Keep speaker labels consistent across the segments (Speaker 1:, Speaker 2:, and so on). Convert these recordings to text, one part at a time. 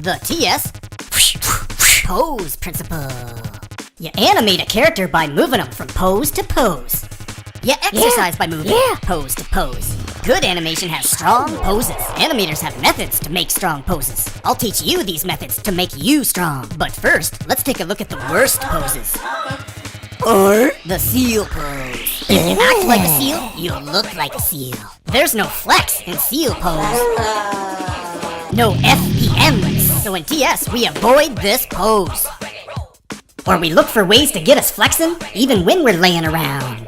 Speaker 1: The TS pose principle. You animate a character by moving them from pose to pose. You exercise by moving pose to pose. Good animation has strong poses. Animators have methods to make strong poses. I'll teach you these methods to make you strong. But first, let's take a look at the worst poses. Or the seal pose. If you act like a seal, you'll look like a seal. There's no flex in seal pose. No FPMs. So in TS, we avoid this pose. Or we look for ways to get us flexing, even when we're laying around.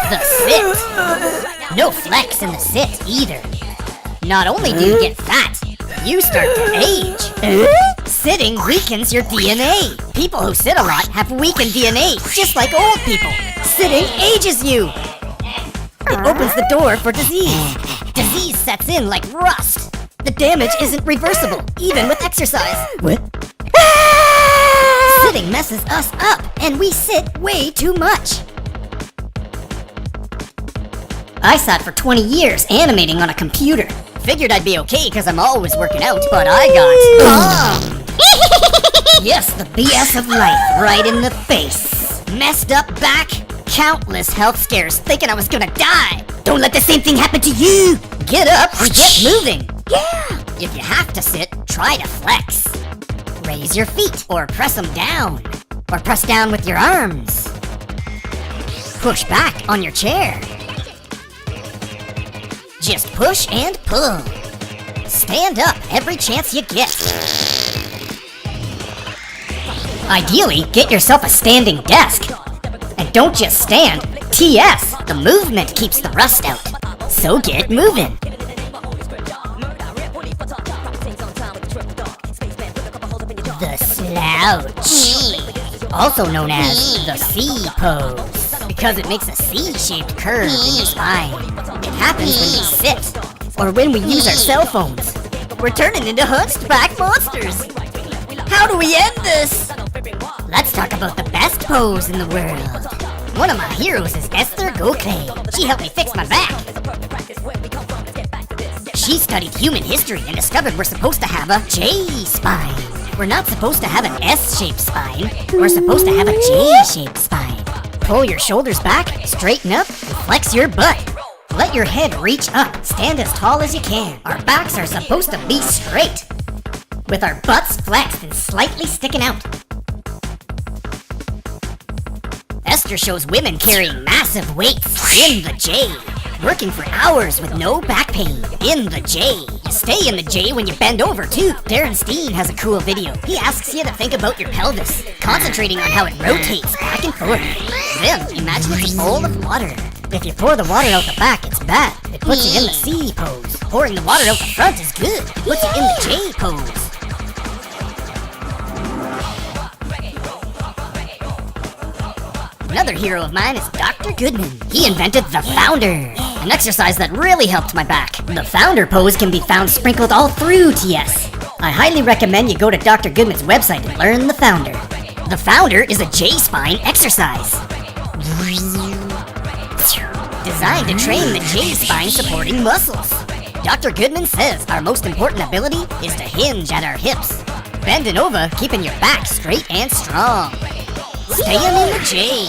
Speaker 1: The sit. No flex in the sit either. Not only do you get fat, you start to age. Sitting weakens your DNA. People who sit a lot have weakened DNA, just like old people. Sitting ages you. It opens the door for disease. Disease sets in like rust. The damage isn't reversible, even with exercise. What? Sitting messes us up, and we sit way too much. I sat for 20 years animating on a computer. Figured I'd be okay because I'm always working out, but I got yes, the BS of life right in the face. Messed up back, countless health scares thinking I was gonna die. Don't let the same thing happen to you. Get up and get moving. Yeah. If you have to sit, try to flex. Raise your feet or press them down. Or press down with your arms. Push back on your chair. Just push and pull. Stand up every chance you get. Ideally, get yourself a standing desk. And don't just stand. TS, the movement keeps the rust out. So get moving. The slouch. Also known as the C pose. Because it makes a C-shaped curve in your spine. It happens when we sit, or when we use our cell phones. We're turning into hunchback monsters. How do we end this? Let's talk about the best pose in the world. One of my heroes is Esther Gokay. She helped me fix my back. She studied human history and discovered we're supposed to have a J-spine. We're not supposed to have an S-shaped spine. We're supposed to have a J-shaped spine. Pull your shoulders back, straighten up, and flex your butt. Let your head reach up, stand as tall as you can. Our backs are supposed to be straight, with our butts flexed and slightly sticking out. Esther shows women carrying massive weights in the J, working for hours with no back pain in the J. You stay in the J when you bend over too. Darren Steen has a cool video. He asks you to think about your pelvis, concentrating on how it rotates back and forth. Then imagine it's a bowl of water. If you pour the water out the back, it's bad. It puts you in the C pose. Pouring the water out the front is good. It puts you in the J pose. Another hero of mine is Dr. Goodman. He invented the Founder, an exercise that really helped my back. The Founder pose can be found sprinkled all through TS. I highly recommend you go to Dr. Goodman's website and learn the Founder. The Founder is a J-spine exercise, designed to train the J-spine supporting muscles. Dr. Goodman says our most important ability is to hinge at our hips, bending over, keeping your back straight and strong. Staying in the J.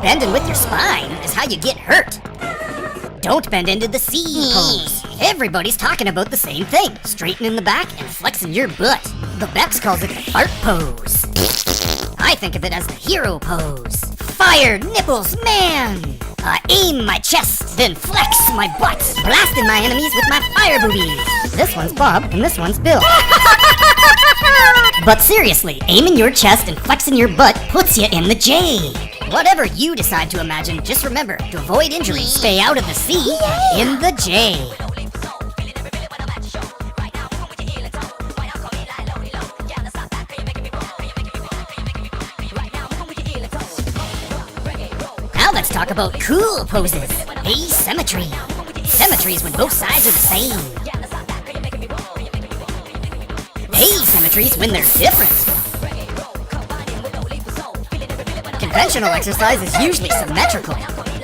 Speaker 1: Bending with your spine is how you get hurt. Don't bend into the C pose. Everybody's talking about the same thing, straightening the back and flexing your butt. The Bex calls it the fart pose. I think of it as the hero pose. Fire nipples, man! I aim my chest, then flex my butt, blasting my enemies with my fire boobies. This one's Bob, and this one's Bill. But seriously, aiming your chest and flexing your butt puts you in the J. Whatever you decide to imagine, just remember, to avoid injury, stay out of the C and in the J. Now let's talk about cool poses. Asymmetry. Symmetry is when both sides are the same. Asymmetry is when they're different. Conventional exercise is usually symmetrical.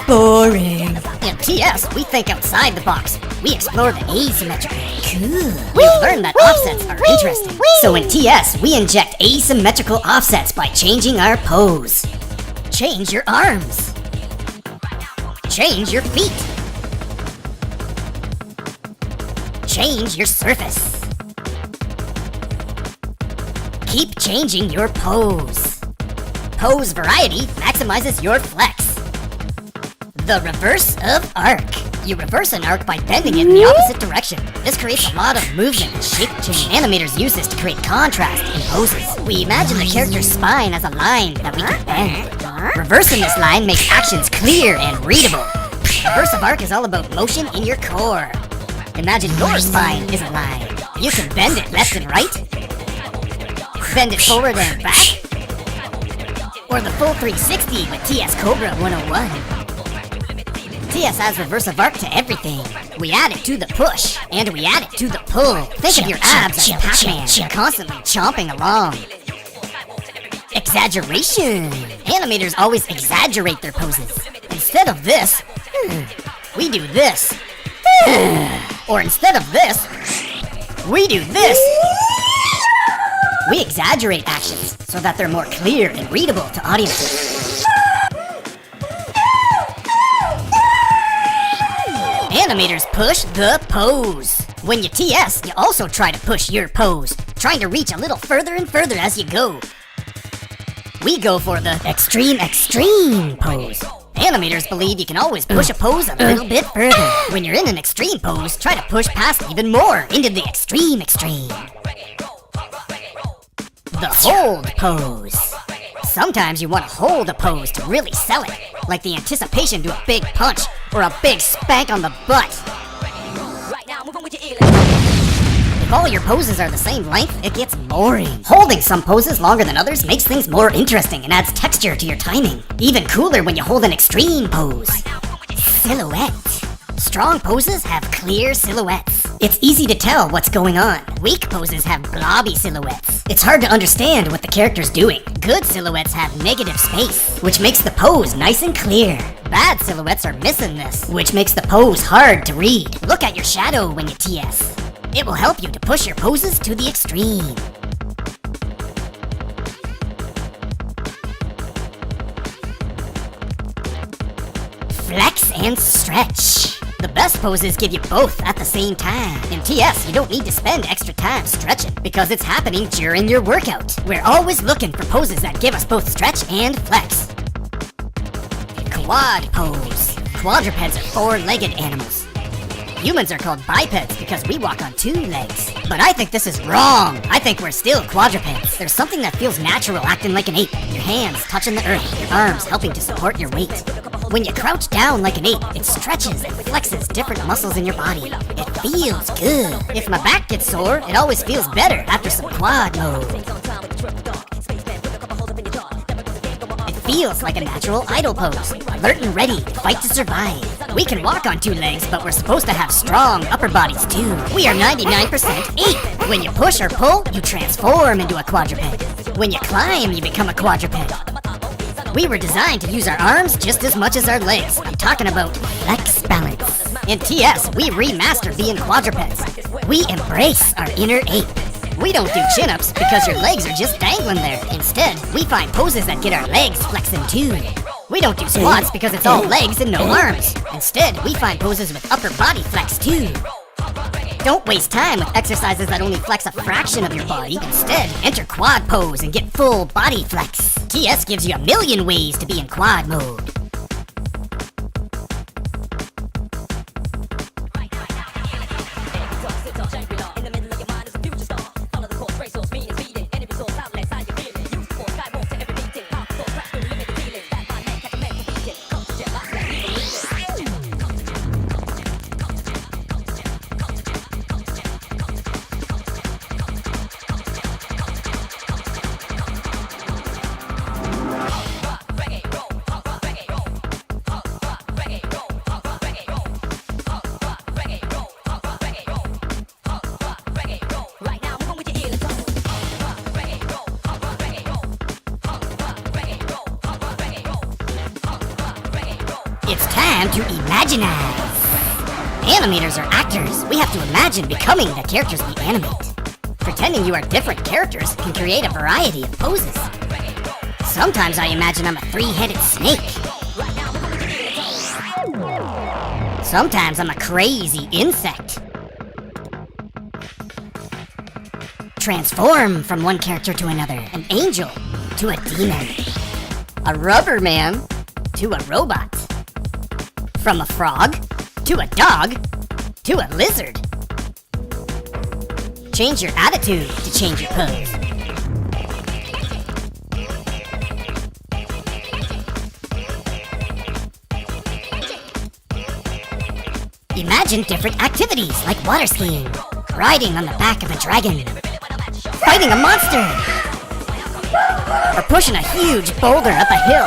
Speaker 1: Boring. In TS, we think outside the box. we explore the asymmetrical. Cool. We've learned that offsets are interesting. So in TS, we inject asymmetrical offsets by changing our pose. Change your arms. Change your feet. Change your surface. Keep changing your pose. Pose variety maximizes your flex. The reverse of arc. You reverse an arc by bending it in the opposite direction. This creates a lot of movement and shape change. Animators use this to create contrast in poses. We imagine the character's spine as a line that we can bend. Reversing this line makes actions clear and readable. Reverse of arc is all about motion in your core. Imagine your spine is a line. You can bend it left and right, bend it forward and back, or the full 360 with TS Cobra 101. TS has reverse of arc to everything. We add it to the push, and we add it to the pull. Think of your abs as Pac-Man, constantly chomping along. Exaggeration. Animators always exaggerate their poses. Instead of this, we do this. Or instead of this, we do this. We exaggerate actions so that they're more clear and readable to audiences. Animators push the pose. When you TS, you also try to push your pose, trying to reach a little further and further as you go. We go for the extreme pose. Animators believe you can always push a pose a little bit further. When you're in an extreme pose, try to push past even more into the extreme. The hold pose. Sometimes you want to hold a pose to really sell it, like the anticipation to a big punch or a big spank on the butt. If all your poses are the same length, it gets boring. Holding some poses longer than others makes things more interesting and adds texture to your timing. Even cooler when you hold an extreme pose. Silhouette. Strong poses have clear silhouettes. It's easy to tell what's going on. Weak poses have blobby silhouettes. It's hard to understand what the character's doing. Good silhouettes have negative space, which makes the pose nice and clear. Bad silhouettes are missing this, which makes the pose hard to read. Look at your shadow when you TS. It will help you to push your poses to the extreme. Flex and stretch. The best poses give you both at the same time. In TS, you don't need to spend extra time stretching because it's happening during your workout. We're always looking for poses that give us both stretch and flex. Quad pose. Quadrupeds are four-legged animals. Humans are called bipeds because we walk on two legs. But I think this is wrong. I think we're still quadrupeds. There's something that feels natural acting like an ape. Your hands touching the earth, your arms helping to support your weight. When you crouch down like an ape, it stretches and flexes different muscles in your body. It feels good. If my back gets sore, it always feels better after some quad mode. It feels like a natural idle pose, alert and ready to fight to survive. We can walk on two legs, but we're supposed to have strong upper bodies too. We are 99% ape. When you push or pull, you transform into a quadruped. When you climb, you become a quadruped. We were designed to use our arms just as much as our legs. I'm talking about flex balance. In TS, we remaster being quadrupeds. We embrace our inner ape. We don't do chin-ups because your legs are just dangling there. Instead, we find poses that get our legs flexing too. We don't do squats because it's all legs and no arms. Instead, we find poses with upper body flex too. Don't waste time with exercises that only flex a fraction of your body. Instead, enter quad pose and get full body flex. TS gives you a million ways to be in quad mode. It's time to imaginize. Animators are actors. We have to imagine becoming the characters we animate. Pretending you are different characters can create a variety of poses. Sometimes I imagine I'm a three-headed snake. Sometimes I'm a crazy insect. Transform from one character to another, an angel to a demon, a rubber man to a robot, from a frog to a dog to a lizard. Change your attitude to change your pose. Imagine different activities like water skiing, riding on the back of a dragon, fighting a monster, or pushing a huge boulder up a hill.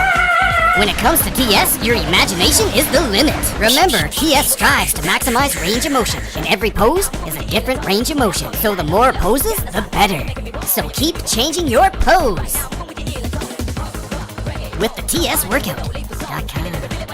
Speaker 1: When it comes to TS, your imagination is the limit. Remember, TS strives to maximize range of motion, and every pose is a different range of motion. So the more poses, the better. So keep changing your pose with the TSWorkout.com.